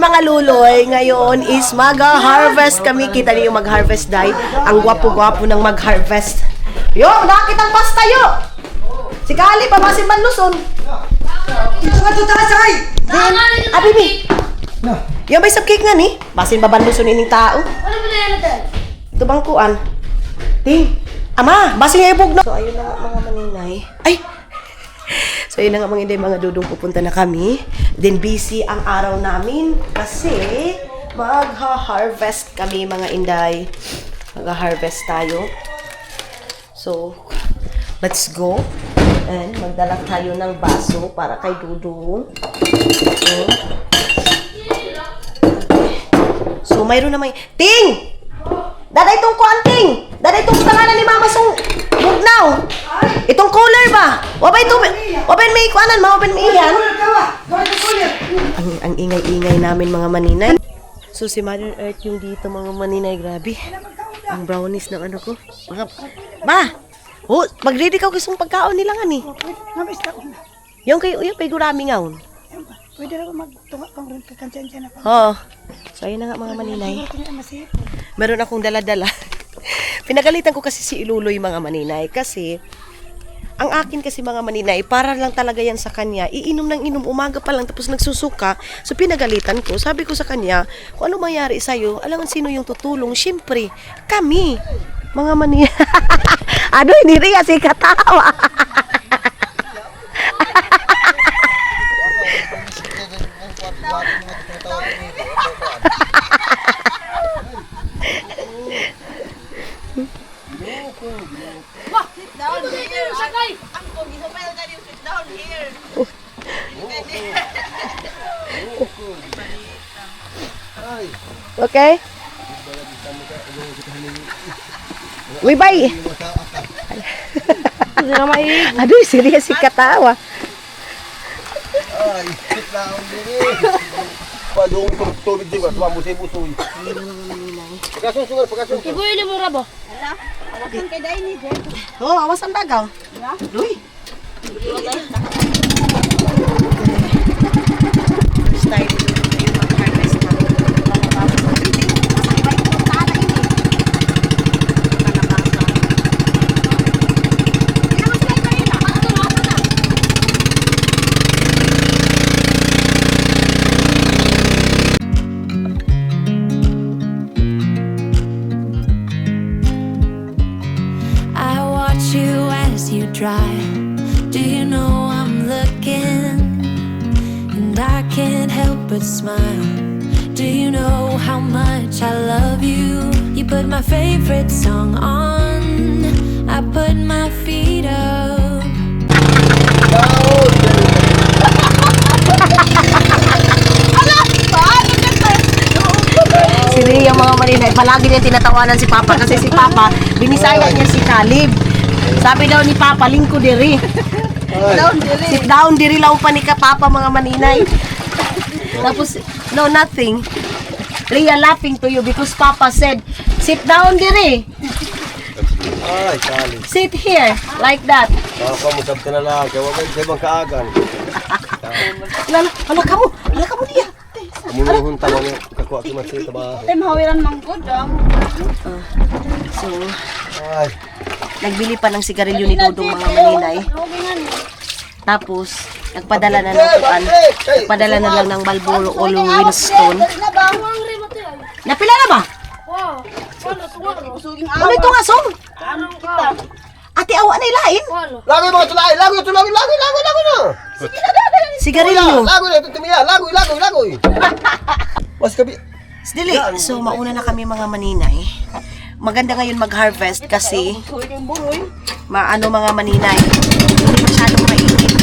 mga luloy, ngayon is mag-harvest kami. Kita niyo yung mag-harvest day. Ang gwapo-gwapo ng mag-harvest. Yo, nakitang pasta yo! Si Kali, pamasin man Luzon. Ito nga ito tasay! Bibi. Yung may subcake nga ni. Basin baban Luzon ining tao. Ano ba na yan natin? Ito bang kuan? Ting, ama, basin nga ibog na. So, ayun na nga mga maninay. Ay! So, yun na nga mga inday, mga dudong pupunta na kami. Then, busy ang araw namin kasi magha-harvest kami mga inday. Magha-harvest tayo. So, let's go. And magdala tayo ng baso para kay Dudong. So, mayroon naman. Ting! Daday itong kuanting! Daday itong pangalan ni Mama Song Bugnaw! Itong cooler ba? Wabay ito, wabay may kuanan, wabay may iyan. Ang ingay-ingay namin mga maninay. So si Mother Earth yung dito mga maninay, grabe. Ang brownies ng ano ko. Mga, ba! Oh, mag-ready ka kasi yung pagkaon nila nga ni. Yung kay gurami ngaon. Pwede na ba magtunga kang rin kakansyansya na pa? Oo. So ayun na nga mga maninay. Meron akong dala-dala. Pinagalitan ko kasi si Iluloy mga maninay kasi ang akin kasi mga maninay, para lang talaga yan sa kanya. Iinom ng inom, umaga pa lang, tapos nagsusuka. So pinagalitan ko, sabi ko sa kanya, kung ano mangyari sa'yo, alangan sino yung tutulong? Siyempre, kami. Mga maninay. Ano, hindi rin kasi katawa. Okay? Wibay! Aduh, serius si katawa. Ay, sit down din. Padung tubig din ba? Busoy-busoy. Pagkasun. Ibu ini murah ba? Awakan kay Day ni Jen. Oh, awas ang bagaw. Uy. First time yung mag-harvest na. Drive. Do you know I'm looking and I can't help but smile? Do you know how much I love you? You put my favorite song on, I put my feet up. Si Rhea mga maninay, palagi niya tinatawanan si Papa kasi si Papa, binisaya niya si Caleb. Sabi daw ni Papa, lingko diri. Sit down diri lang pa ni ka Papa mga maninay. Tapos, no, nothing. Rhea laughing to you because Papa said, sit down diri. Ay, kali. Sit here, like that. Kamusap ka na lang. Kaya wag kayo bang kaagan. Hala ka mo niya. Amuluhon tama niya. Kakuha ki man sa ba. Tay mahawiran man gud ah. So, Ay. nagbili pa ng sigarilyo ni Dudong mga maninay. Tapos, nagpadala na ng kuan. Nagpadala na lang ng Marlboro o Winston. Napila na ba? Wow. Ano tunga no? Ano ito nga, Song? Ano ka? Ate, awa na ilain. Ano? Lagoy mga tulay. Lagoy na. Sigarilyo. Lagoy na. Tumiya. Lagoy. Mas kabi. Dili. So, mauna na kami mga maninay. Maganda ngayon mag-harvest kasi maano mga maninay. Hindi masyadong mainit.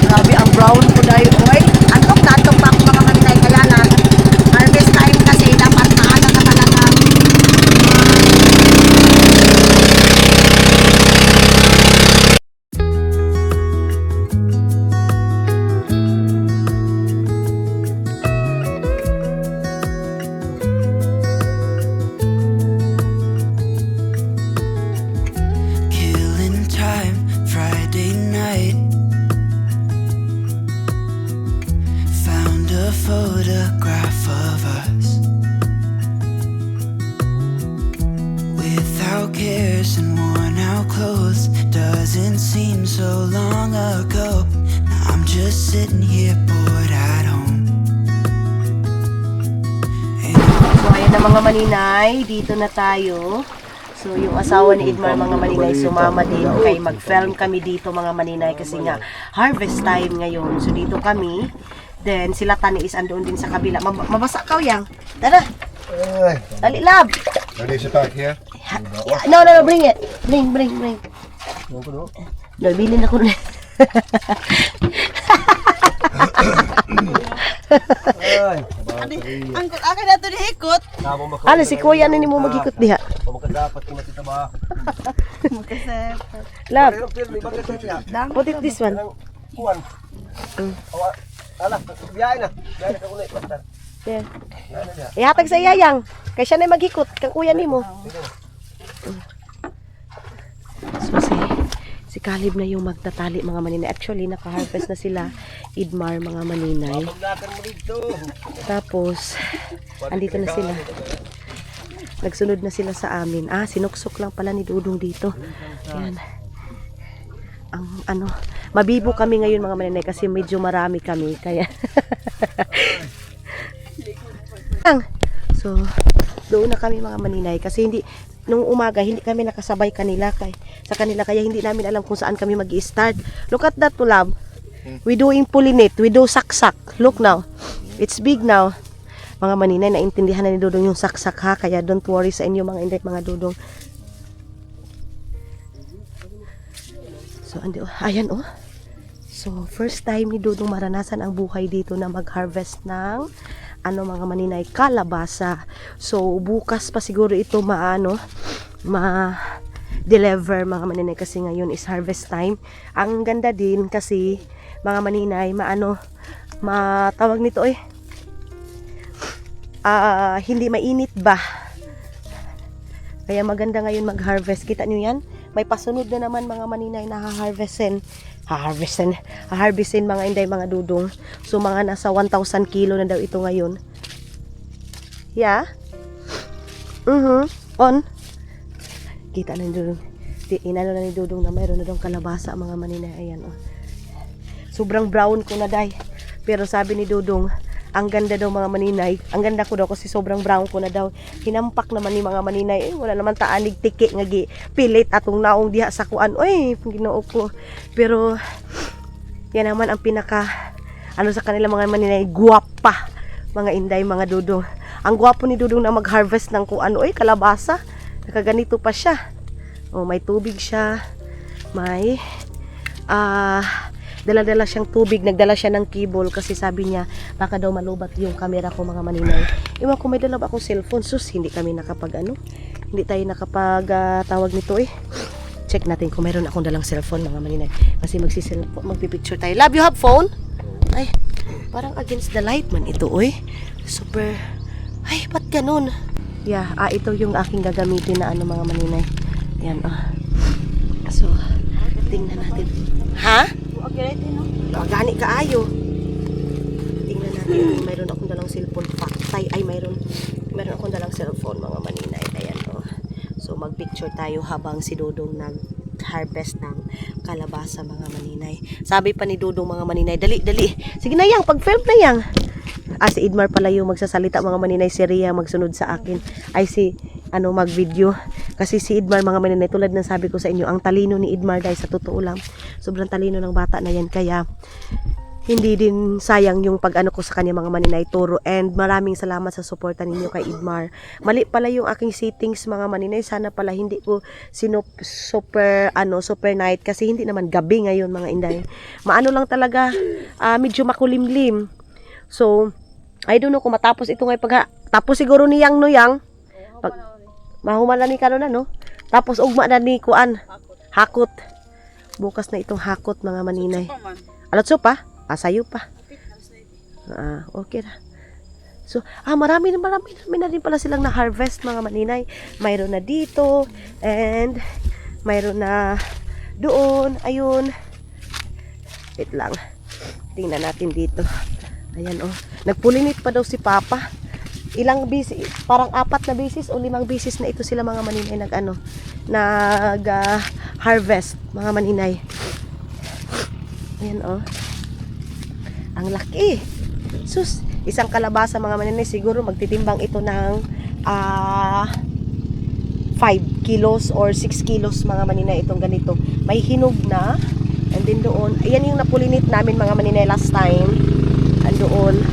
Grabe ang brown ko dahil. Oy, antok pa ako mga maninay. Kaya na, harvest time kasi dapat maaga ka talaga. Doesn't seem so long ago. Now I'm just sitting here bored at home. So ayan na mga maninay, dito na tayo. So yung asawa ni Idmar mga maninay sumama din kay mag-film kami dito mga maninay kasi nga harvest time ngayon. So dito kami. Then sila Tani is andoon din sa kabila. Mabasa ka yang. Tara. Dali lab. Ready to start here? No, bring it. Bring. No, bilhin ako na. Ang akin na ito niikot. Ano si Kuya na ni mo magikot diha? Dapat kita ba? Lab. What is this one? Kuan. Ala, biyahe na. Biyahe na kunay pastor. Yeah. Ihatag sa iyayang. Kay siya na maghikot kang kuya nimo. So si Caleb na yung magtatali mga maninay. Actually naka-harvest na sila Idmar mga maninay. Tapos andito na sila. Nagsunod na sila sa amin. Sinuksok lang pala ni Dudong dito. Ayan. Ang mabibo kami ngayon mga maninay kasi medyo marami kami kaya so doon na kami mga maninay kasi nung umaga hindi kami nakasabay sa kanila kaya hindi namin alam kung saan kami mag-i-start. Look at that love. We doing pollinate, we do saksak. Look now. It's big now. Mga maninay, naintindihan na ni Dudong yung saksak ha, kaya don't worry sa inyo mga inday mga Dudong. So, ayan oh. So, first time ni Dudong maranasan ang buhay dito na mag-harvest ng mga maninay, kalabasa. So, bukas pa siguro ito ma-deliver mga maninay kasi ngayon is harvest time. Ang ganda din kasi mga maninay, matawag nito hindi mainit ba? Kaya maganda ngayon mag-harvest. Kita nyo yan? May pasunod na naman mga maninay na haharvestin mga inday mga Dudong. So mga nasa 1,000 kilo na daw ito ngayon. Yeah. On. Kita na ni Dudong. Inano na ni Dudong na mayroon na daw kalabasa mga maninay. Ayan oh. Sobrang brown ko na day. Pero sabi ni Dudong, ang ganda daw mga maninay. Ang ganda ko daw kasi sobrang brown ko na daw. Hinampak naman ni mga maninay. Wala naman taanig tiki nga pilit atong naong diha sa kuan. Oy, Ginoo ko. Pero yan naman ang pinaka sa kanila mga maninay, guwapa. Mga inday, mga Dudong. Ang gwapo ni Dudong na mag-harvest ng kuan. Oy, kalabasa. Nakaganito pa siya. Oh, may tubig siya. May dala-dala siyang tubig, nagdala siya ng cable kasi sabi niya baka daw malubat yung camera ko mga maninay. Iwan ko may dala ba akong cellphone, sus hindi kami hindi tayo nakapag tawag nito check natin kung mayroon akong dalang cellphone mga maninay kasi magpipicture tayo. Love, you have phone? Ay, parang against the light man ito super, ay ba't ganun? Yeah, ito yung aking gagamitin na mga maninay. Yan so, tingnan natin. Ha? Gani kaayo. Tingnan natin, mayroon akong dalang cellphone mayroon akong dalang cellphone mga maninay. Ayan so magpicture tayo habang si Dudong nag-harvest ng kalabasa mga maninay. Sabi pa ni Dudong mga maninay, dali sige na yang, pag-film na yang. Si Idmar pala yung magsasalita mga maninay, si Rhea magsunod sa akin mag-video kasi si Idmar mga maninay, tulad ng sabi ko sa inyo, ang talino ni Idmar dahil sa totoo lang, sobrang talino ng bata na yan, kaya hindi din sayang yung pag-ano ko sa kanya mga maninay turo. And maraming salamat sa suporta ninyo kay Idmar. Mali pala yung aking settings mga maninay. Sana pala hindi ko super night kasi hindi naman gabi ngayon mga inday. Maano lang talaga, medyo makulimlim. So, I don't know kung matapos ito ngayon tapos siguro niyang noyang. Mahumala ni karon na no. Tapos ugma na ni kuan. Hakot. Bukas na itong hakot mga maninay. Alotso pa? Sayo pa. Okay na. So, marami na din pala silang na-harvest mga maninay. Mayroon na dito and mayroon na doon. Ayun. Wait lang. Tingnan natin dito. Ayan nagpulinit pa daw si Papa. Ilang bisis, parang 4 na bisis o 5 bisis na ito sila mga maninay harvest mga maninay. Ayan oh. Ang laki. Sus, isang kalabasa mga maninay siguro magtitimbang ito ng 5 kilos or 6 kilos mga maninay itong ganito. May hinog na. And then doon, ayan yung napulinit namin mga maninay last time. Andoon.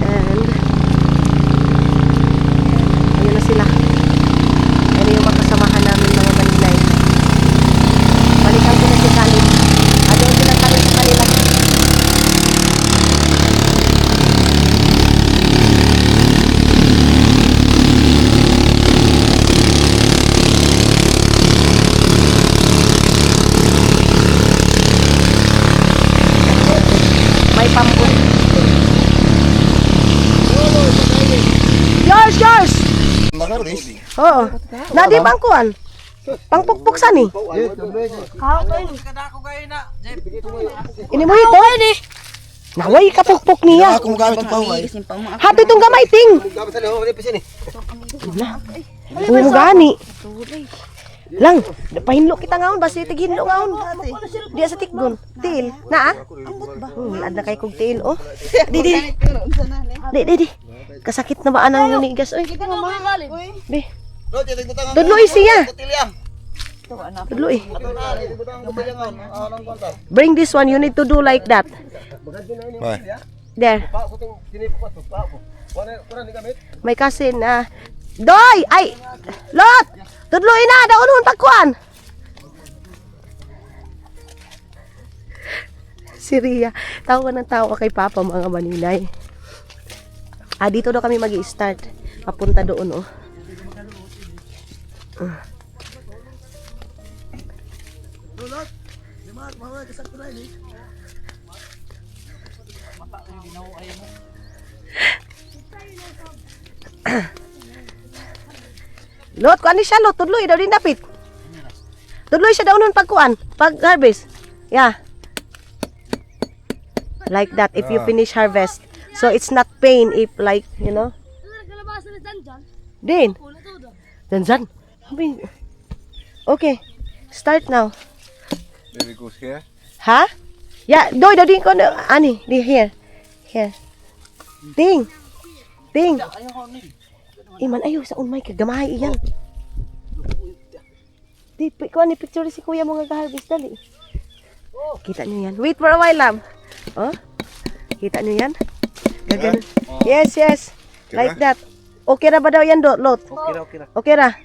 And ayun na sila. Ayan yung makasamahan namin mga maninay. Balikan ko na si Kalib. Doon sila tayo sa kanila. May pambut. Yours! Makaris. Oo. Nadi bangkuan. Pangpukpuksan ni. Ini mo ito? Naway ka pukpuk niya. Ako magamit ng paway. Hato itong gamay ting. Gamit sa loob, hindi pa siya ni. Umugani. Lang, pahinlo kita ngaon basi tighinlo ngaon. Diya sa tikgon. Tiil, na ah? Lad na kay kog tiil oh. Di. Di. Kasakit na ba anang ninigas oy? Be. Tudloy siya. Tudloy. Bring this one, you need to do like that. There. May kasin na. Doy! Ay! Lot! Tudloy na! Daunhon pagkuan! Si Ria. Tawa ng tawa kay Papa mga maninay. Dito daw kami mag-i-start. Papunta doon, oh. Lot, kuan ni siya, Lot. Tudloy daw din dapit. Tudloy siya daw nun pagkuan. Pag-harvest. Yeah. Like that, if you finish harvest. So, it's not pain if like, you know. Din. Danzan. Okay. Start now. There it goes here. Ha? Yeah, doy daw din ko na. Ani, di here. Here. Ding. Iman ayo sa unmay kagamay iyan. Di ko ani picture si kuya mo nga harvest dali. Kita niyo yan. Wait for a while, love. Oh. Kita niyo yan? Gagano. Yes. Like that. Okay ra ba daw yan, Lot? Okay ra.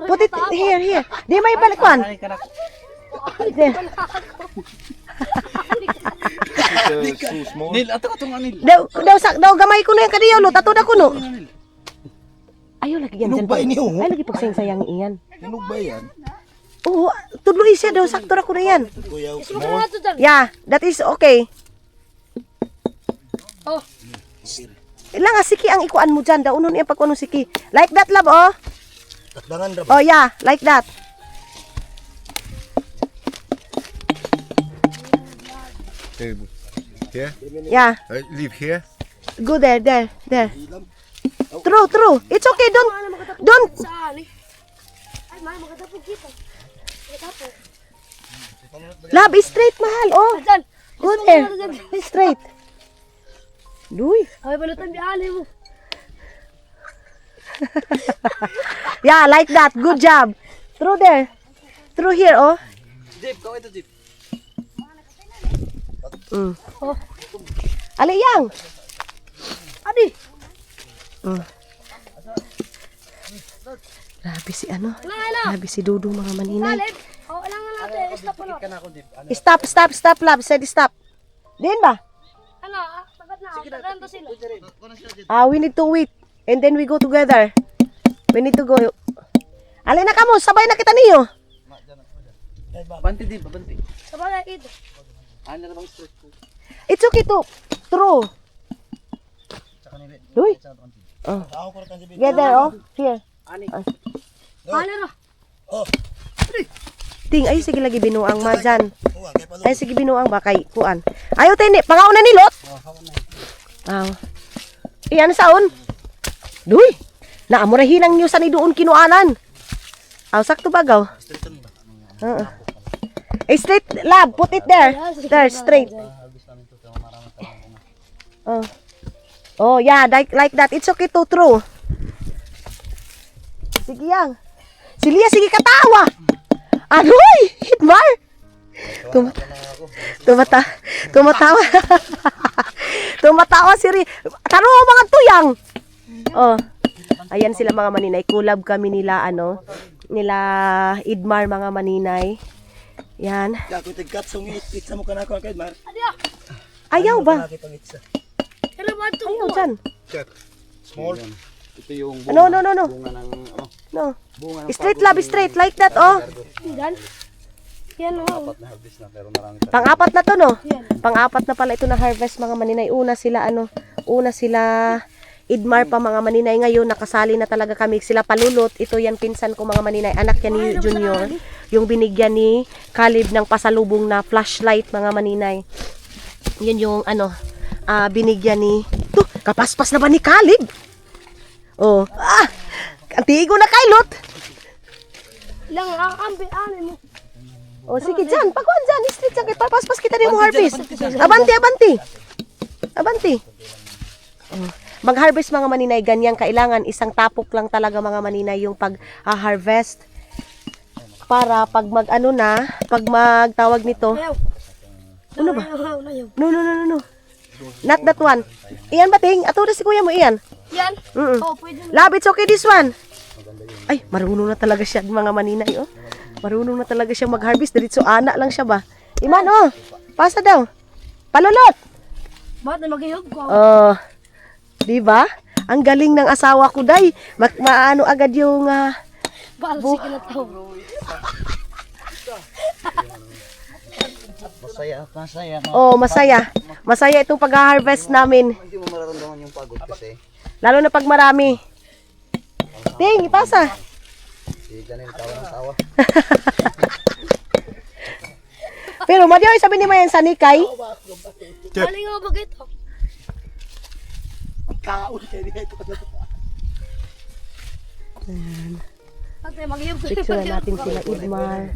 Put it here. Di may balikwan. There. So small. Daw gamay ko na yung kadiyaw, Lot. Ato na ko, no? Ayaw lagi yan dyan. Hinubay niyo. Ayaw lagi pagsayang iyan. Hinog ba yan? Oo, tudloy siya daw. Sakto na ko na yan. Yeah, that is okay. Oh. Ilang nga siki ang ikuan mo dyan. Daunon yung pagkuan ng siki. Like that, love, oh. Takdangan ra ba? Oh, yeah, like that. Here? Yeah, Leave here. go there. True. It's okay, don't. Saan eh? Ay, magkatapog kita. Magkatapog. Love, straight, mahal, oh. Dyan. Go there. Straight. Duy. Ay, balutan bihali mo. Yeah, like that. Good job. Through there. Through here, oh. Jeep, kau itu jeep. Oh. Aliyang. Adi. Grabe si ano. Ano? Grabe si Dudu mga maninay. Salim. Oh, alang nga natin. Stop ano. Stop, love. Said stop. Din ba? Ano? Tagat na. Tagat to sila. We need to wait. And then we go together. We need to go. Alin na kamo, sabay na kita niyo. Banti din, banti. Sabagay ito. Ano na bang straight ko? It's okay to. True. Duy. Oh. Together, oh. Here. Ano na? Ting, ay sige lagi binuang madyan. Ay sige binuang ba kay kuan. Ayaw tini, pangauna ni Lot. Iyan saon. Duy. Naamurahinang nyo sa ni doon kinuanan. Aw, sakto ba gaw? Oo. Straight, lab, put it there. There, straight. Oh. Oh, yeah, like that. It's okay to throw. Sige yang. Si Lia, sige katawa. Aroy, Idmar. Tumatawa. Tumatawa si Ri. Taro mga tuyang. Oh. Ayan sila mga maninay. Kulab kami nila nila Idmar mga maninay. Yan. Ako tigkat sungit pizza mo kana ko kay Mar. Ayaw ba? Hello, ba ito? Ayaw dyan. Small. Ito yung No. bunga ng No. bunga ng Straight lab, straight. Like that, oh. Yan. Yan, oh. na harvest na pero marami pa. Pang-apat na to, no? Pang-apat na pala ito na harvest mga maninay. Una sila Idmar pa mga maninay. Ngayon, nakasali na talaga kami. Sila Palulot. Ito yan, pinsan ko mga maninay. Anak yan ni Junior. Yung binigyan ni Caleb ng pasalubong na flashlight mga maninay. Yun yung binigyan ni... To, kapaspas na ba ni Caleb? Oh. Antigo na kailot. Lang, akambi, mo. O sige dyan, pagkuhan dyan, street dyan, papaspas kita niyo mo harvest. Abanti. Mag-harvest mga maninay, ganyan kailangan, isang tapok lang talaga mga maninay yung pag-harvest. Para pag pag magtawag nito. Ano ba? No. Not that one. Iyan ba ting? Ato na si kuya mo iyan. Yan? Oh, pwede na. Love, it's okay this one. Ay, marunong na talaga siya mga maninay, oh. Marunong na talaga siya mag-harvest. Diretso ana lang siya ba? Iman, oh. Pasa daw. Palulot. Bakit na mag-ihog ko? Oh. Di ba? Ang galing ng asawa ko, day. Maano agad yung Bakit sige na tao? Masaya. oh, masaya. Masaya itong pag-harvest namin. Hindi mo mararamdaman yung pagod kasi Lalo na pag marami. Ting, ipasa. si Janel tawa ng tawa. Pero madyaw sabi ni Mayan sa Nikay. Galing ako ba ito? Kaon kay dito. Ate, mag-ihog ko. Picture natin sila Idmar.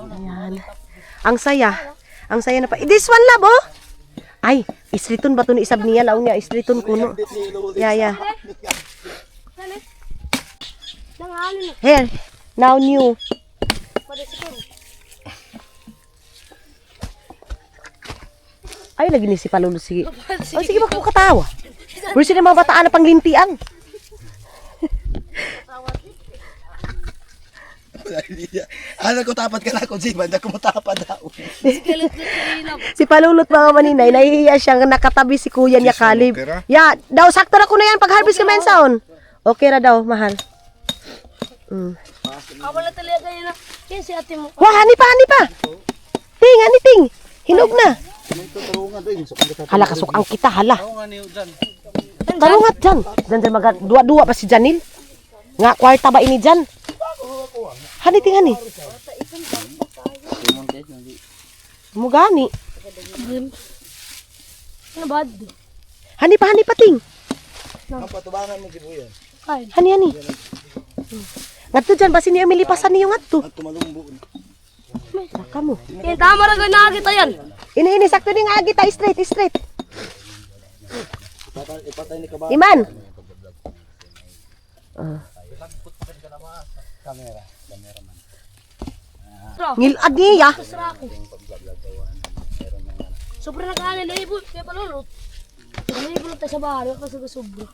Ayan. Ang saya. Ang saya na pa. This one lab, oh. Ay, isriton ba ito ni isab niya? Laong niya, isriton ko, no? Yeah. Nangalin na. Here. Now new. Pwede siguro. Ay, lagi ni si Palulo. Sige. Oh, sige, baka mo katawa. Pero sila mga bataan na panglintian. Ano ko tapat ka na ko, Jim? Banda ko mo tapat daw. Skeleton sa ilaw. Si Palulot mga maninay, nahihiya siyang nakatabi si kuya niya Caleb. Ya, daw sakto na ko na yan pag-harvest ka mensaon. Okay ra daw, mahal. Wala talaga yun na. Yan si ate mo. Wah, hani pa. Ting. Hinog na. Hala, kasukang kita, hala. Oo nga niyo dyan. Tarungat dyan. Dyan maga, dua-dua pa si Janil. Nga, kwarta ba ini dyan? Hani. Mugani. Ano ba? Hani pa, ting. Ang patubangan mo, Jibuyan. Kain. Hani. Ngadto dyan, basi niya milipasan niyo ngadto. Ang tumalumbo. Saka mo. Yan, tama rin na kita yan. Ini, sakto din nga agita, straight. Ipatay ni Kabal. Iman. Ngilad niya. Sobrang nakahanin na ibo. Kaya palulot. Nalibulot tayo sa bahay. Kasi sobra.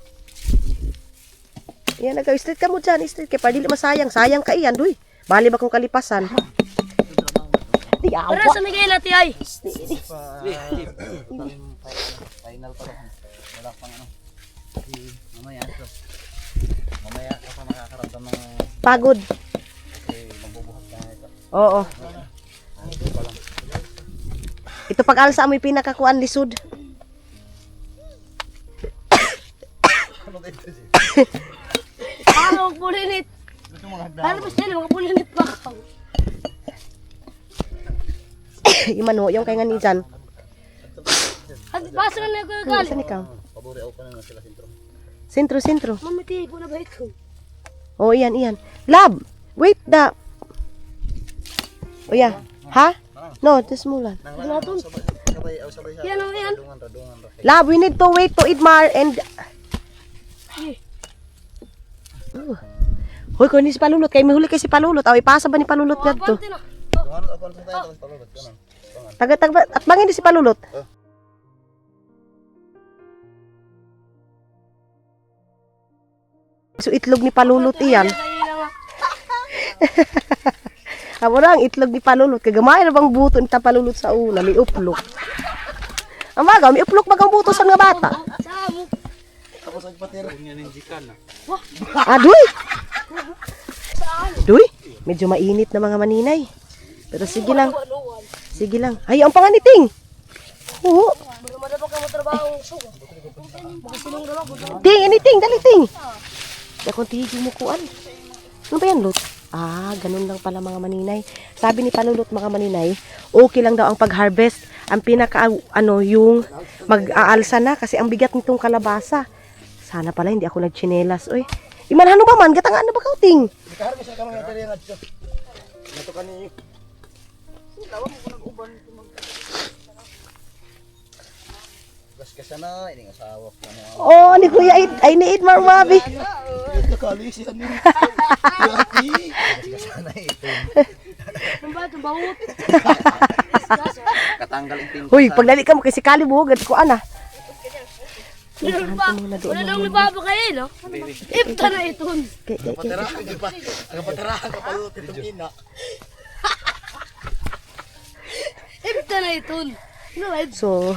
Yan, nag-straight ka mo dyan. Straight ka. Pardili masayang. Sayang ka iyan, duy. Bali ba kung kalipasan? Di awa. Para sa migay natin ay. Final pa lang. Wala pang ano. Mamaya ito. Mamaya ka pa makakaramdam ng Pagod. magbubuhat ka na ito. Oo. Ito pag-alsa amoy pinakakuan lisod. Paano magpulinit? Paano ba sila magpulinit pa ako? Iman ho, yung kay nga ni dyan. At basa na nagagalit. Saan ikaw? Pabori ako pa na sila sintro. Sentro. Mamiti ko na ba ito? Oh, iyan. Lab, wait the... Oh, yeah. Ha? No, this mulan. Sabay. Yan ang yan. Radungan. Lab, we need to wait to Idmar and... Hoy, kung hindi si Palulot, kayo may huli kay si Palulot. Aw, ipasa ba ni Palulot dito? Abante na. Dungan ako sa tayo, palulot. Taga, at bangin di si Palulot. So, itlog ni Palulot iyan. Amo na ang itlog ni Palulot. Kagamay na bang buto ni Palulot sa una. May uplok. Ang baga, may uplok bagang buto sa nga bata. Samo. Tapos nagpatira. Duy! Duy! Medyo mainit na mga maninay. Pero sige lang. Sige lang. Ay, ang panganiting! Oo. Madapa ka mo trabaho suko. Magasilong daw ako. Ting, anything, dali ting. Kung tigil mo kuan. Ano ba yan, Lot? Ganun lang pala mga maninay. Sabi ni Palulot mga maninay, okay lang daw ang pag-harvest. Ang pinaka, yung mag-aalsa na kasi ang bigat nitong kalabasa. Sana pala hindi ako nagchinelas. Oy, imanhano ba man? Gatang ano ba kauting? Nakaharap sa kamang ito rin. Nato ka niyo. Gas na, ini nga sawak na mo. Oh, ni Kuya ay ni Idmar Mabi. Ito kalis yan. Yati. Gas na ito. Ang ba itong bawot? Katanggal ang tinta. Hoy, pagdali ka mo kasi kalibugad ko ana. Wala nang libabo kayo, no? Ipta na iton. Kapatirahan ka palulot itong ina. Ipta na iton. So,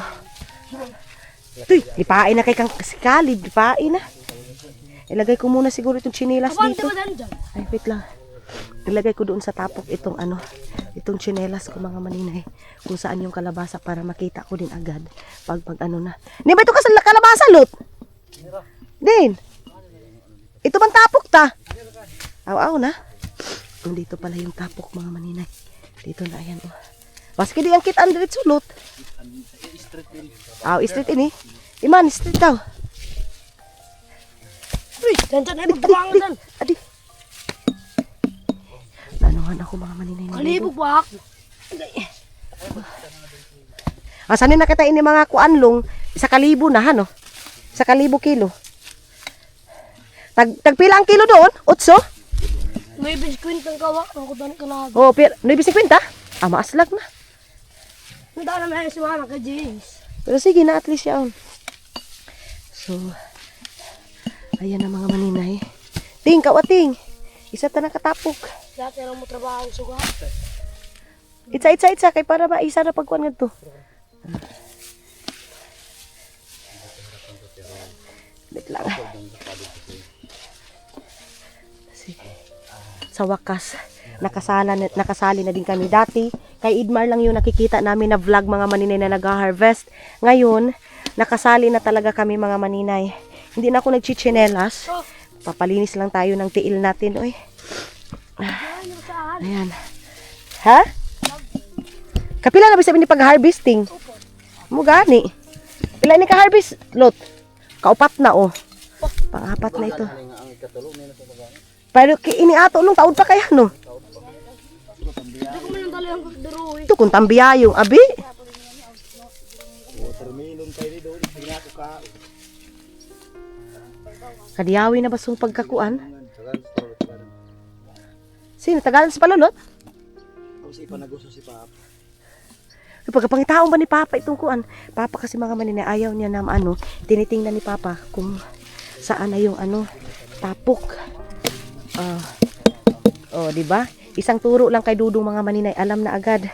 lipain na kay kang kalib, lipain na. Ilagay ko muna siguro itong chinelas Abante dito. ba dyan? Ay, wait lang. Ilagay ko doon sa tapok itong itong chinelas ko mga maninay. Kung saan yung kalabasa para makita ko din agad. Pag na. Di ba ito ka sa kalabasa, Lot? Din. Ito bang tapok ta? Aw na. Dito pala yung tapok mga maninay. Dito na, ayan. Baski di ang kitaan dito, Lot. Street ini. Iman, street daw. Uy, dyan ay magtabang dyan. Adi. Nanuhan ako mga maninay. Kalibog ba ako? Sanin na kita ini mga kuanlong, 1,000 na hano. 1,000 kilo. Tagpila ang kilo doon? 8? May biskwint ang kawak. Ang kudan ka lahat. Oh, 9.50? Maaslag na. Nandaan naman si mama ka, James. Pero sige na, at least yan. So, ayan na mga maninay. Ting, kawating. Isa ta nakatapok. Dati lang mo trabaho suga. Itsa. Kay para maisa na pagkuhan nga to. Wait lang. Sige. Sa wakas, nakasali na din kami dati. Kay Idmar lang yung nakikita namin na vlog mga maninay na nag-harvest. Ngayon, nakasali na talaga kami mga maninay. Hindi na ako nagchichinelas. Papalinis lang tayo ng tiil natin. Oy. Ayan. Ha? Kapila na ba sabi ni pag-harvesting? Mugani. Pila ni ka-harvest, Lot? Kaupat na, oh. Pang-apat na ito. Pero iniato nung taon pa kaya, no? Hindi ko man ang dali ang daro eh. Ito kung tambiyayong, abi. Kadiyawi na ba sung pagkakuan? Sino? Tagalan si Palulot? Si panagusto si Papa. Pagkapangitaon ba ni Papa itong kuan? Papa kasi mga maninay, ayaw niya na tinitingnan ni Papa kung saan na yung tapok. Di ba? Isang turo lang kay Dudong mga maninay, alam na agad.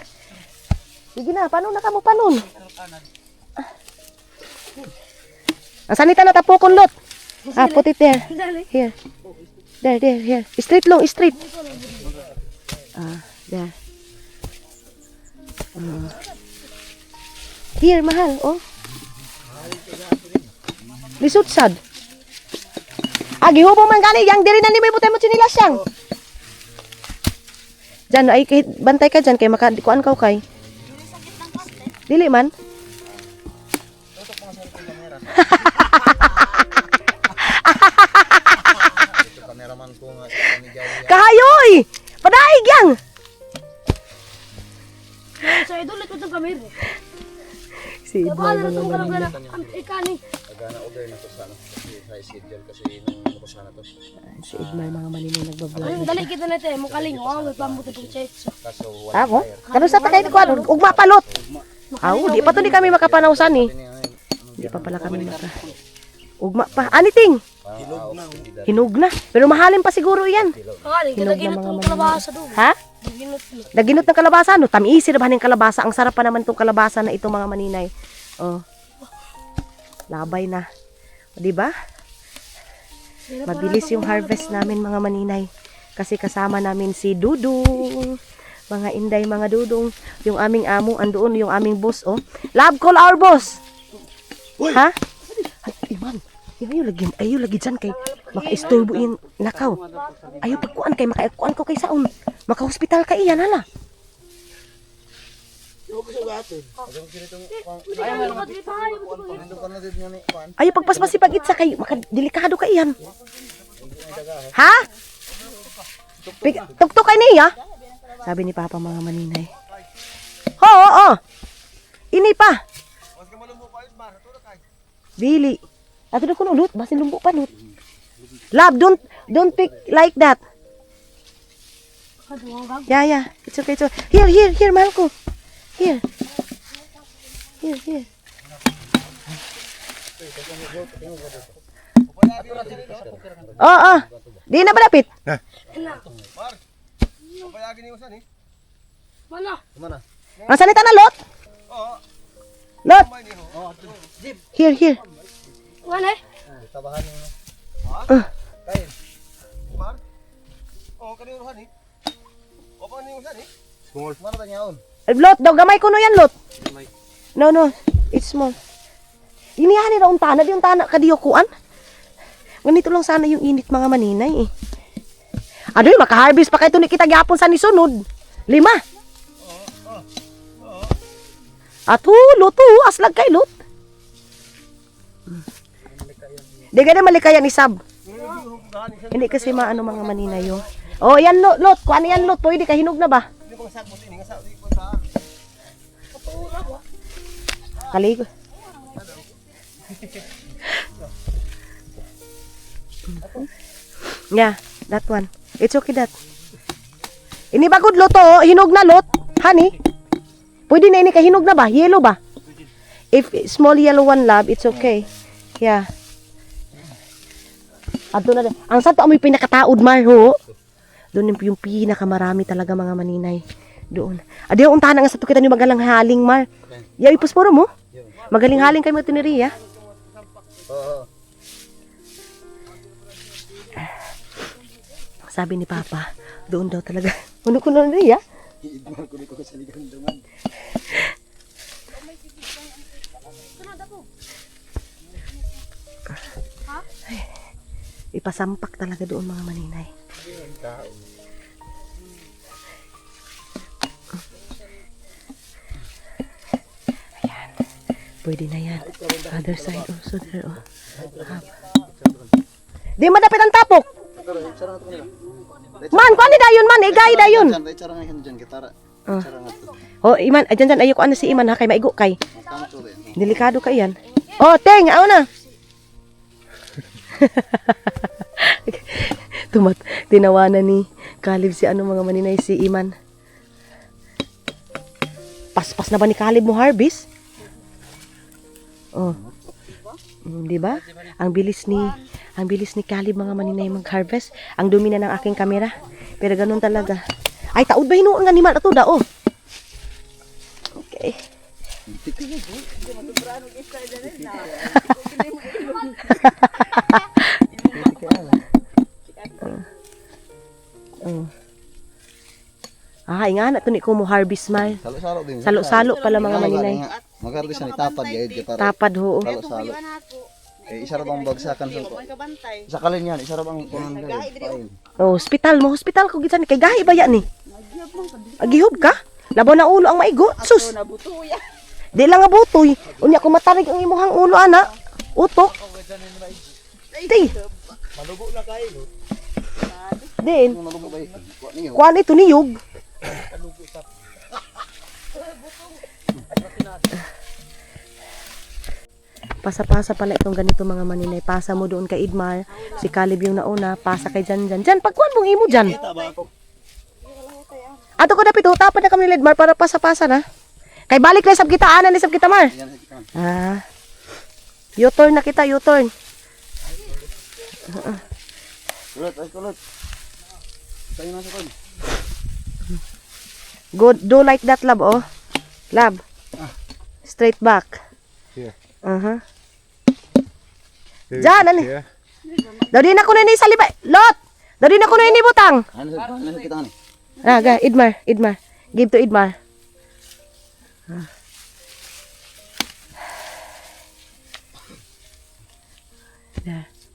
Sige na, paano na ka mo panon? Sanita na tapokon, Lot. Put it there. Here. There, here. Straight long, straight. There. Here, mahal, oh. Lisod sad. Gihubong man gani, yang diri na ni may butay mo sinilas yang. Diyan, ay bantay ka dyan, kay makadikuan ka kay. Dili man. Kameraman Tinawanan ko nga sa panigaw yan. Kahayoy! Padaig yang! Sa idol, ito itong kamera. Si Idmar Kabala na mga itong maninay. karang ikani. Agana order na to sa ano. Sa schedule kasi nung ano ko sana to. Si Idmar mga maninay nagbablog. Ayun, dali kita na ito eh. Mukaling, may pambuti pong check. Kaso Ako? wala fire. Kano sa takay ko ano? Ugma palot. Aw, di pa to di kami makapanawsan eh. Di pa pala kami maka. Ugma pa. Aniting? Hinug na. Pero mahalin pa siguro yan. Mukaling, kita ginot ng kalabasa doon. Ha? Ginot na. Naginot ng kalabasa, no? Tamisi na ba ng kalabasa? Ang sarap pa naman itong kalabasa na ito mga maninay. Oh. Labay na. O, diba? Mabilis yung harvest namin mga maninay. Kasi kasama namin si Dudong. Mga inday, mga dudong. Yung aming amo, andoon yung aming boss, oh. Love call our boss! Ha? Iman, ayaw lagi dyan kay maka-istorbo yung nakaw. Ayaw pagkuan kay maka-kuan ko kay saon. Maka-hospital ka iyan, hala. Ayaw pagpaspas si pag-itsa kay maka-delikado ka iyan. Ha? Tuktok kay niya? Sabi ni Papa mga maninay. Oo. Ini pa. Dili. Ato na kuno lut, basin lumbo pa lut. Love, don't pick like that. Yeah. It's okay. Here, mahal ko. Here. Oo. Di na malapit. Mana? Nasaan ita na lot? Lot. Here. Mana eh? Tabahan mo. Small. Mana ba niyaon? Lot, daw gamay ko no yan, lot. No, it's small. Inihan ni raon tana, di yung tana kadiyo kuan. Ganito lang sana yung init mga maninay eh. Adoy, maka-harvest pa kayo ito ni kita gyapon sa nisunod. 5. At lot, aslag kay lot. Di ganyan malikayan ni Sab. Hindi kasi maano mga maninay yung. Oh, yan lot, kuan yan lot, pwede ka hinog na ba? Kaligo. Yeah, that one. It's okay that. Ini bagod lot oh, hinog na lot. Honey. Pwede na ini kahinog na ba? Yellow ba? If small yellow one love, it's okay. Yeah. Ato na. Ang santo amoy pinakataod mar ho. Doon yung pinakamarami talaga mga maninay. Doon. Adi yung untahan nga sa kita ni magalang haling mar. Ya ipusporo mo. Magaling haling kay mo tiniriya. Oo. Sabi ni Papa, doon daw talaga. Ano ko na riya? Ipasampak talaga doon mga maninay. Ayan. Pwede na yan. Other side also there. Oh. Di madapit ang tapok. Man, kuan ni dayon man, igay dayon. Cara nga dyan gitara. Oh, Iman, dyan ayoko ano si Iman ha, kay maigo kay. Delikado ka yan. Oh, Teng, aw na. Tinawanan ni Kalib si ano mga maninay si Iman. Paspas na ba ni Kalib mo harvest? Oh. Di ba? Ang bilis ni Kalib mga maninay mag-harvest. Ang dumi na ng aking kamera. Pero ganun talaga. Ay, taod ba hinuon nga ni Mal ato da oh. Okay. Nga na to ni ko mo harvest mal. Salo-salo din. Salo-salo pala mga maninay. Mag-harvest na itapad gayud gitara. Tapad ho. Salo-salo. Eh, isa ra bang bagsakan sa ko. Sa kalin yan, isa ra bang kunan gayud. Oh, hospital ko gitan kay gahi ba yan ni? Agihob ka? Labaw na ulo ang maigo. Sus. Di lang nga butoy. Unya ko matarig ang imuhang ulo ana. Utok. Di. Malugo na kayo. Din. Ano ba ba? Kuha ninyo. Kuan ito niyog. Pasa-pasa pala itong ganito mga maninay. Pasa mo doon kay Idmar. Si Caleb yung nauna. Pasa kay Jan. Pagkuhan mong imo Jan. Ato ko dapit. Tapad na kami ni Idmar para pasa-pasa na. Kay balik na sab kita. Anan ni sab kita Mar. Yan, kita. Ah. U-turn na kita. U-turn. Kulot, ay kulot. Sa'yo na sa kon. Good. Do like that, love, oh. Love. Straight back. Here. Uh-huh. Diyan, ano? Daw din ako na ini sa libay. Lot! Daw din ako na ini butang. Ano sa kita ni? Idmar. Give to Idmar.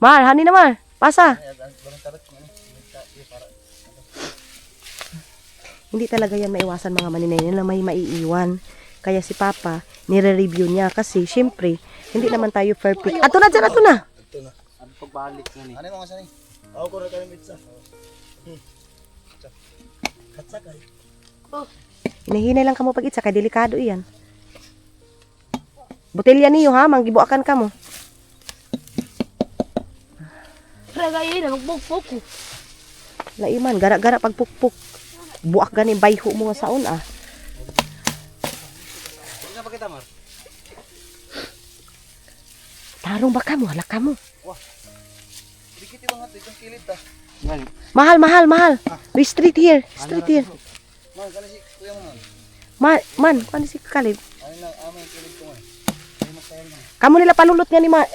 Mar, hani na Mar. Pasa. Hindi talaga yan maiwasan mga maninay na may maiiwan. Kaya si Papa, nire-review niya kasi syempre, hindi naman tayo perfect. Ato na dyan, ato na. Ano pagbalik na ni? Ano yung mga sani? Ako ko na tayo mitsa. Hinahinay lang ka mo pag-itsa, kaya delikado iyan. Botelya niyo ha, manggibuakan ka mo. Pre, gaya na, magbukbuk ko. Laiman, gara-gara pagpukpuk. Buak ganin, bayho mo nga saon ah. Hindi na pa kita, Mar. Tarong ba ka mo, halak ka mo. Dikit ibang hato, itong kilid ta. Mahal. We street here. Mar, kani si kuya mo man. Man, kung si Caleb. Ano lang, yung kilid ko man. Ay, masayang na. Kamu nila palulot nga ni Man.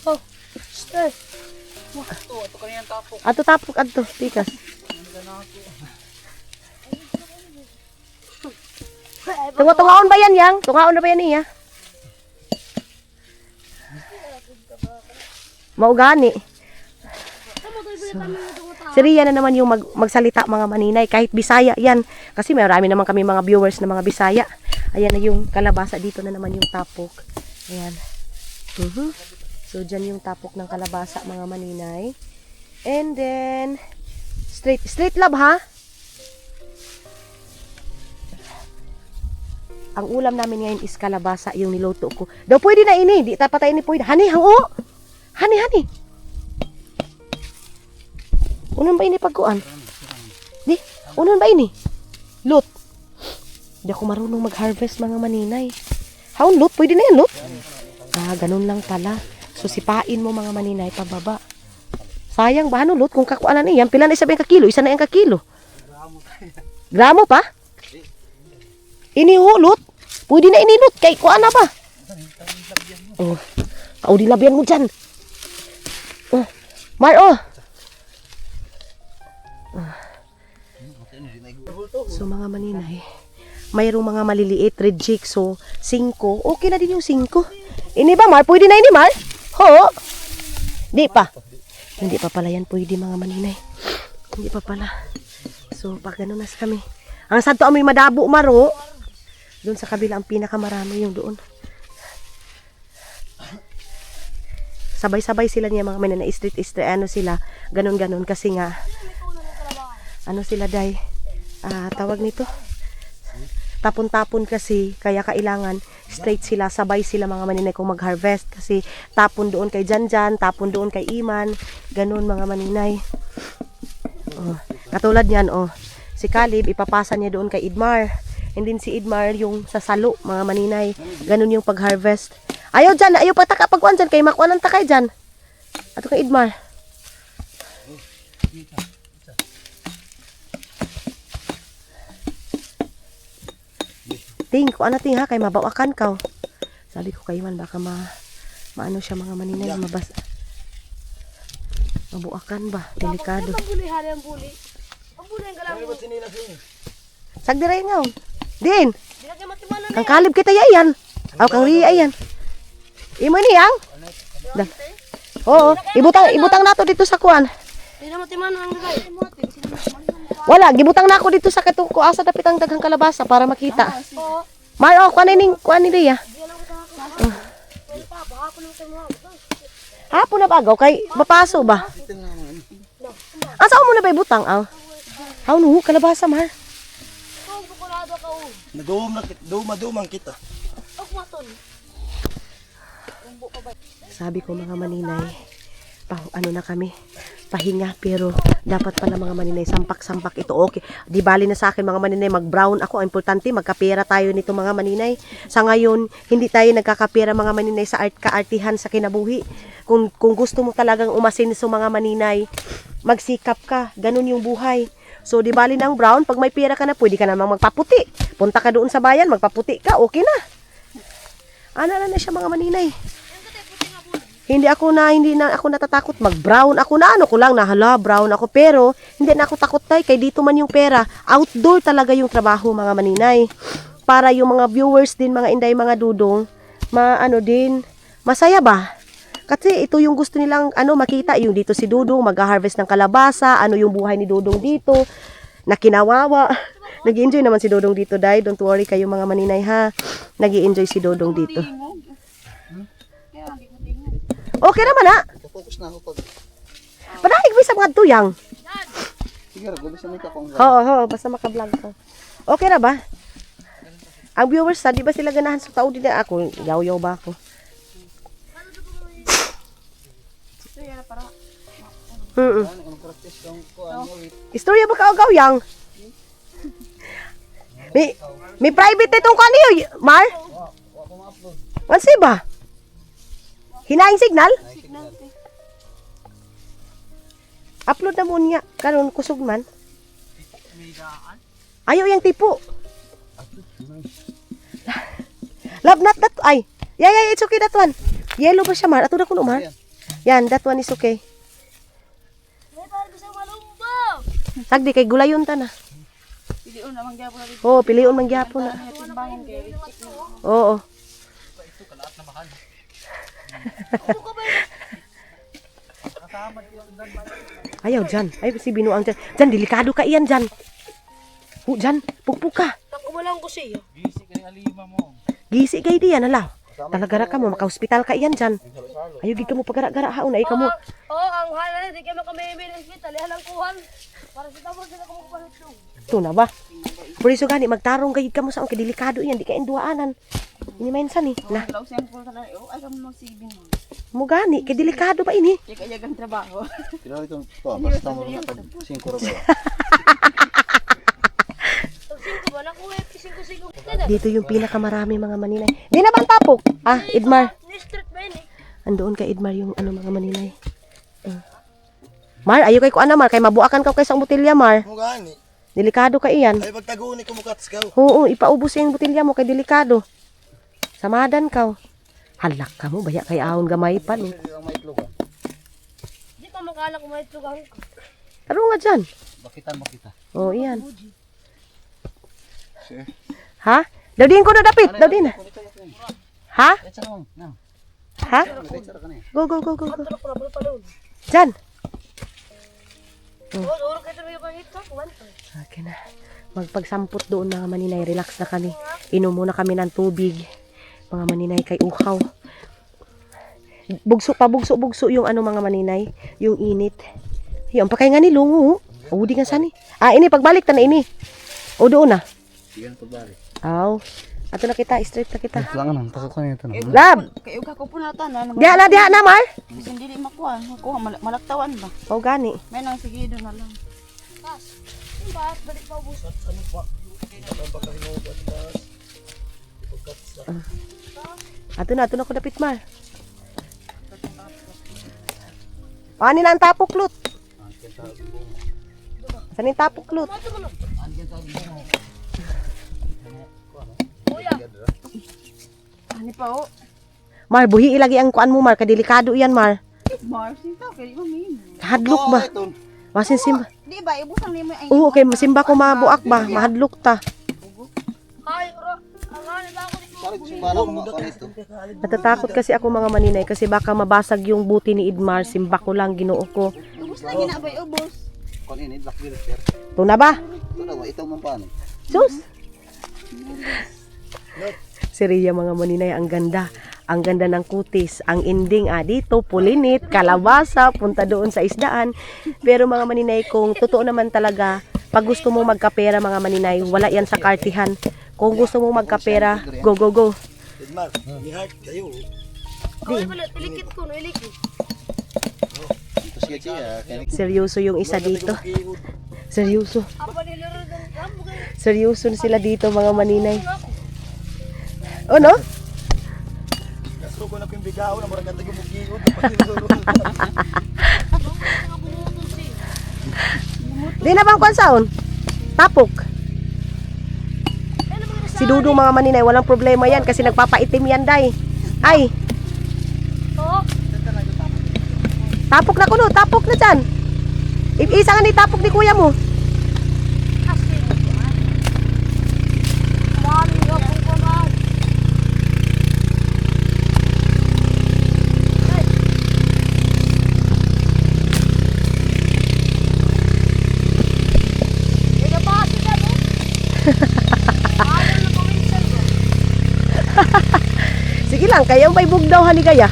Oh, stress. Ito kanina tapok. Ato tapok, ato, tikas. Tunga-tungaon ba yan, Yang? Tungaon na ba yan niya? Maugani. Si Ria na naman yung magsalita mga maninay. Kahit Bisaya yan. Kasi marami naman kami mga viewers na mga Bisaya. Ayan na yung kalabasa. Dito na naman yung tapok. Ayan. So, dyan yung tapok ng kalabasa mga maninay. And then, straight love ha? Ang ulam namin ngayon is kalabasa yung niluto ko. Daw pwede na ini. Di tapatay ni pwede. Hani, hango! Hani. Unon ba ini pagkuan? Di, unon ba ini? Lut. Di ako marunong mag-harvest mga maninay. Haon, lut? Pwede na yan, lut? Ganun lang pala. So, sipain mo mga maninay pababa. Sayang ba, ano, lut? Kung kakuanan iyan, pila na isabi ang kakilo? Isa na yung kakilo. Gramo pa? Ini ho, lut? Pwede na ini, lut? Kay kuan na ba? Oh, di labyan mo dyan. Mar, So mga maninay, mayroong mga maliliit, reject, so 5. Okay na din yung 5. Ini ba Mar? Pwede na ini Mar? Ho? Di pa. Hindi pa pala yan pwede mga maninay. Hindi pa pala. So pag ganun nas kami. Ang santo amoy madabo Maro. Doon sa kabila ang pinakamarami yung doon. Sabay-sabay sila niya mga maninay. Street, ano sila. Ganon-ganon kasi nga. Ano sila day? Tawag nito tapon-tapon kasi kaya kailangan straight sila, sabay sila mga maninay kung mag-harvest kasi tapon doon kay Janjan, tapon doon kay Iman, ganun mga maninay. Katulad yan si Caleb ipapasa niya doon kay Idmar, and then si Idmar yung sa salo mga maninay, ganun yung pag-harvest. Ayaw dyan, ayaw pataka pagkuhan dyan kay makuanan takay dyan ato kay Idmar. Ting, kung ano ting ha, kay mabawakan ka. Sabi ko kayo man, baka maano siya mga maninay, mabuakan ba, delikado. Ang buli, hari ang buli. Ang buli ang galang mo. Sagdiray nga. Din, Di na kayo matimanan kang Caleb kita yan. Kang Ria yan. Imo ni yang. Oo, ibutang nato dito sa kuan. Di na matimanan ang gagay. Wala, gibutang na ako dito sa katuko asa dapit ang daghang kalabasa para makita. Mar, kuan ni Ria. Hapon na bagaw kay mapaso ba? Asa mo na ba ibutang aw? Aw no, kalabasa mar. Nadumang kita. Sabi ko mga maninay, ano na kami, pahinga, pero dapat pala mga maninay, sampak-sampak ito, okay. Di bali na sa akin mga maninay, mag-brown ako, ang importante, magkapera tayo nito mga maninay. Sa ngayon, hindi tayo nagkakapera mga maninay sa kaartihan sa kinabuhi. Kung gusto mo talagang umasinso mga maninay, magsikap ka, ganun yung buhay. So, di bali ng brown, pag may pera ka na, pwede ka namang magpaputi. Punta ka doon sa bayan, magpaputi ka, okay na. Ano na siya mga maninay. Hindi na ako natatakot mag-brown. Ako na ano ko lang nahala brown ako, pero hindi na ako takot tay kay dito man yung pera. Outdoor talaga yung trabaho mga maninay. Para yung mga viewers din, mga inday, mga dudong, din masaya ba? Kasi ito yung gusto nilang makita, yung dito si Dudong mag-harvest ng kalabasa, yung buhay ni Dudong dito, na kinawawa. Nag-enjoy naman si Dudong dito, dai. Don't worry kayo mga maninay ha. Nag-enjoy si Dudong dito. Okay naman ha. Focus na ako pag... Panalig mo sa mga tuyang. Sige, gusto mo ikakong... Oo, basta maka-vlog ka. Okay na ba? Ang viewers di ba sila ganahan sa tao din ako? Yaw-yaw ba ako? Istorya ba ka yang? May private itong kaniyo, Mar? Wansi ba? Hinaing signal? Upload na mo niya. Karon kusog man. Ayaw yung tipo. Love not that. Ay. Yeah, it's okay that one. Yellow ba siya, Mar? Ato na kuno, Mar. Yan, that one is okay. Sagdi kay gulayon ta na. Piliun na mangyapon na. Oo, piliun mangyapon na. Timbangin kay Oo. Ayaw dyan. Ay, si binuang dyan. Dyan, delikado ka iyan dyan. Dyan, pugpug ka. Tako mo lang ko siya. Gisi kay diyan, hala. Talagara ka mo, maka-hospital ka iyan dyan. Ayaw, gig ka mo pagara-gara haon. Ay, ka mo. Oo, ang hala, hindi kayo makamimili ng hospital. Halang kuhan. Para sa tawag sila kung magpalit doon. Ito na ba? Pero iso gani, magtarong gayid ka mo sa kay delikado iyan. Di ka induaanan. Ini minsan eh. Na, law siyang pulta na. Ay ka mo magsibing mo. mo gani, kay delikado pa ini. Kaya ang trabaho. Kailangan itong... Basta mo na pag 5 ba? Pag 5 ba, nakuha 5-5. Dito yung pinakamarami mga maninay. Di na bang tapok? Ah, Idmar. Ni-street ba yun eh? Andoon kay Idmar yung mga maninay. Mar, ayo kay ko Mar, kay mabuakan ka kay sa botelya, Mar. Mo gani. Delikado ka iyan. Ay pagtaguan ni kumukat ka. Oo, ipaubos yung botelya mo kay delikado. Samadan ka. Halak ka mo, baya kay ahon gamay pa. No? Di pa makala kung may tugang ko. Taro nga dyan. Bakitan mo kita. Oo, iyan. Ha? Dawdin ko na dapit, dawdin. Ha? Let's go. Now. Ha? Go. Tulok ko na pala pa doon. Dyan. Oo, duro kayo ito yung ito. Kumanto. Okay na. Magpagsampot doon mga maninay. Relax na kami. Inom muna kami ng tubig. Mga maninay kay uhaw. Bugso yung mga maninay. Yung init. Yung pakay nga ni lungo. O, di nga sani. Ini, pagbalik ta na ini. O, doon na. Sige na pagbalik. Aw. Ato na kita. Straight na kita. Lang na. Pasok ka nito na. Lab! Kaya ka ko punata na. Diha na, Mar. Hindi makuha. Malaktawan ba? O, gani. May nang sige doon na lang. Bakit balik pa ubus? Ato na ko dapit, Mar. Paano na ang tapuklot? Saan yung tapuklot? Ani pa o. Mar, buhi ilagi ang kuan mo, Mar. Kadelikado yan, Mar. Mars ito kay mami. Hadlok ba? Masin simba. Di ba ibusang nimo ay. Oo, okay. Masimba ko mabuak ba? Mahadlok ta. Ay, ang hali ba ako dito? Natatakot kasi ako mga maninay kasi baka mabasag yung buti ni Idmar. Simba ko lang, ginoo ko. Ubus lagi na ba ubos? Kon ini blackberry sir. Ito na ba? Ito na ba ito man paano? Sus! Si Rhea mga maninay, ang ganda. Ang ganda ng kutis. Ang ending dito, pulinit, kalabasa, punta doon sa isdaan. Pero mga maninay, kung totoo naman talaga, pag gusto mo magkapera mga maninay, wala yan sa kartihan. Kung gusto mo magkapera, go, go, go. Ay, wala, ilikit ko, ilikit. Ito siya siya. Seryoso yung isa dito. Seryoso. Apa nilaro ng kampo kayo? Seryoso sila dito mga maninay. Oh no? Gusto ko na pimbigaw na marang ganda yung mugiod. Di na bang konsaon? Tapok. Si Dudong mga maninay, walang problema yan kasi nagpapaitim yan, day. Ay, Oo. tapok na kuno, tapok na dyan. Isa nga ni tapok ni kuya mo. Asin. Mami, ako ko na. Ay, nabasa ka, no? Ayaw na paminsan ko. Sige lang, kaya may bugdaw haligaya.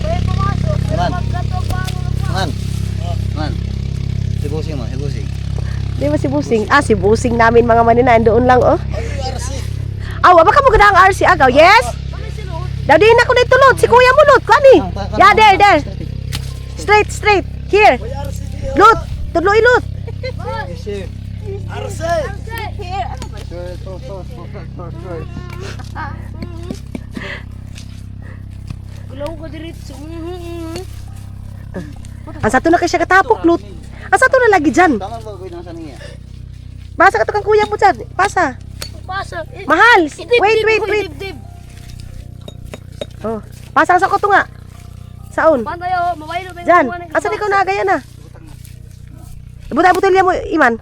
Kaya pumasok. Pero Man. magkatong bago na pa. Man. Si Busing mo, si Busing. Di ba si Busing? Si Busing namin mga maninay, doon lang oh. Baka mo ganda ang RC agaw, yes? Kami sinuot. Daw din ako na tulot, si kuya mo lot, kani. Yeah, there. Straight. Here. Lot, tudlo ilot. Arse! Here. Ano ba? Gulaw ko diretso. Ang sato na kay siya katapok, lot. Ang sato na lagi dyan. Tama ba ko sa niya? Basa ka to kang kuya mo dyan. Pasa. Pasa. Mahal. Idib, Wait. Dib. Oh. Pasa sa ko to nga. Saon? Pantay ako, mabaylo tayo. Dyan. Asan ikaw nagaya na? Butay butilya mo, Iman.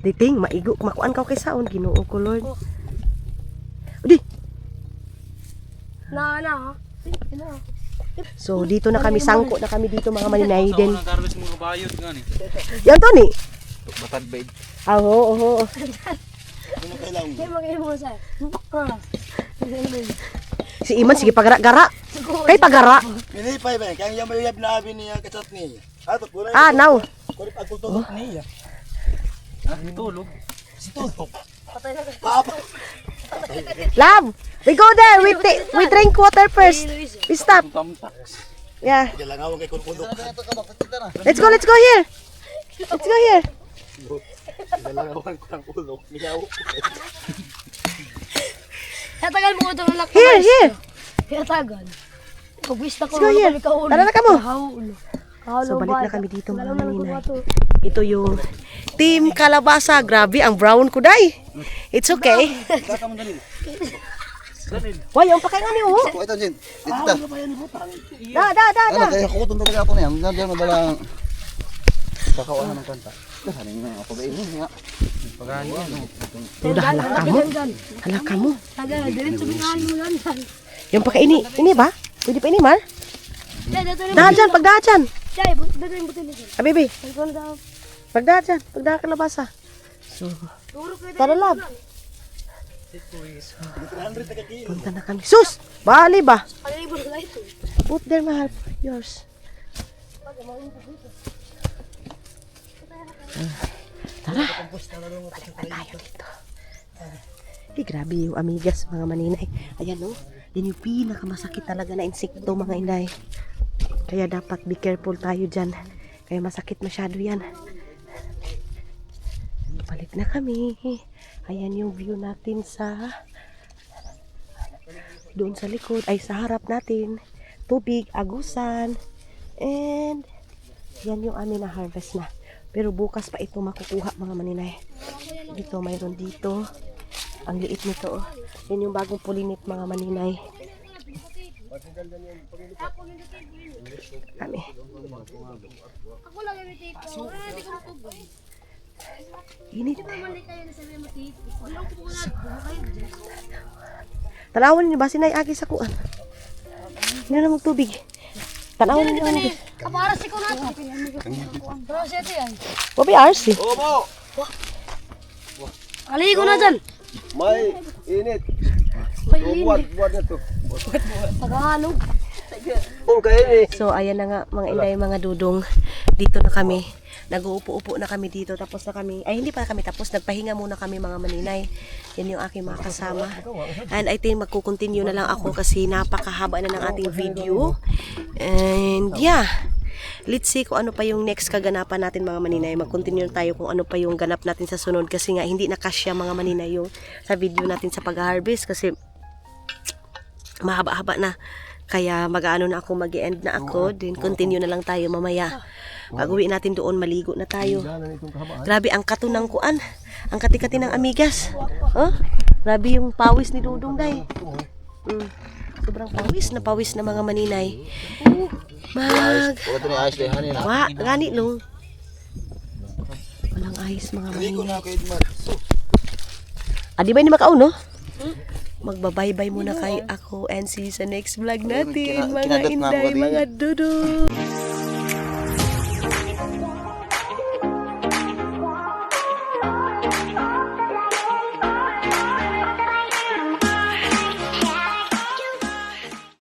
Diting, maigo. Makuan ka kay Saon. Ginoo ko, Lord. Di. Na. So, dito na kami. Sangko na kami dito, mga maninay din. Nagkarbis mo kabayot nga ni. Yan, Tony. Batad baid. Oo. Kaya mga mo sa. Si Iman, sige, pagara-gara. Kay pagara. Pinipay ba? Kaya yung mayuyab na abi niya kasat niya. Atot ko na. Now. Kurip ang kulturot niya. Tulog. Papa! Love, we go there. We drink water first. We stop. Yeah. Galangawang kay kulkundok. Let's go here. Galangawang ko ng ulok. Miyaw. Hatagal mo ito na lakta. Here. Hatagal. Pag-wista ko Let's go here. Tara na ka mo. So, balik na kami dito, mga maninay. Ito yung Team Kalabasa. Grabe, ang brown ko, day. It's okay. Why, yung pakain nga ni Uho. Ito Jin. Dito ta. Da. Kaya ko tunto talaga ako niya. Diyan madalang kakawan ng kanta. Haning nga ako ba ini nga. Pagani yan. Udah, halaka mo. Tagal, diretso bingahan mo lang dyan. Yung pakain ini ba? Pwede pa ini, Mar? Jay, dito na. Dahan dyan, pagdahan dyan. Jay, dito yung butil dyan. Baby, Dito na daw. pagdahan dyan. Pagdahan Kalabasa. So, Turo ko tara, love. Punta na kami. Sus! Bali ba? Palibot na ito. Put there, mahal. Yours. Tara. Balik na tayo dito. Grabe yung amigas, mga maninay. Ayan, no? Yan yung pinakamasakit talaga na insekto, mga inay. Kaya dapat be careful tayo dyan. Kaya masakit masyado yan. Balik na kami. Ayan yung view natin sa doon sa likod, ay sa harap natin. Tubig, agusan. And yan yung amin na harvest na. Pero bukas pa ito makukuha, mga maninay. Dito, mayroon dito. Ang liit nito. Yan yung bagong pulinit, mga maninay. Kami. Ako lang yung tito. Hindi ko matubay. Init. Mali kayo na sabi mo tito. Wala ko po na. Tanawan niyo ba sinay agi sa kuan? Hindi na magtubig. Tanawan niyo ang Kaparas ko na ito. Pero siya ito yan. Wabi RC. Opo! Aligo na dyan. May init. papayin. Buat na to. Tagalog. Okay, So, ayan na nga, mga inday, mga dudong. Dito na kami. Nag-uupo-upo na kami dito. Tapos na kami, ay hindi pa kami tapos. Nagpahinga muna kami mga maninay. Yan yung aking mga kasama. And I think magkukontinue na lang ako kasi napakahaba na ng ating video. And yeah. Let's see kung ano pa yung next kaganapan natin mga maninay. Mag-continue tayo kung ano pa yung ganap natin sa sunod. Kasi nga, hindi nakasya mga maninay yung sa video natin sa pag-harvest. Kasi mahaba-haba na. Kaya mag-ano na ako, mag-end na ako. Then continue na lang tayo mamaya. Pag-uwi natin doon, maligo na tayo. Grabe ang katunang kuan. Ang kati-kati ng amigas. Oh? Grabe yung pawis ni Dudong day. Sobrang pawis na mga maninay. Wala ito ni ayos lehan yun. Wa, gani no. Walang ayos mga Hindi ko maninay. na kayo man. Di ba hindi makaon no? Magbabaybay muna kayo ako and see you sa next vlog natin, mga Kinadot nga ako inday, din. mga dudong.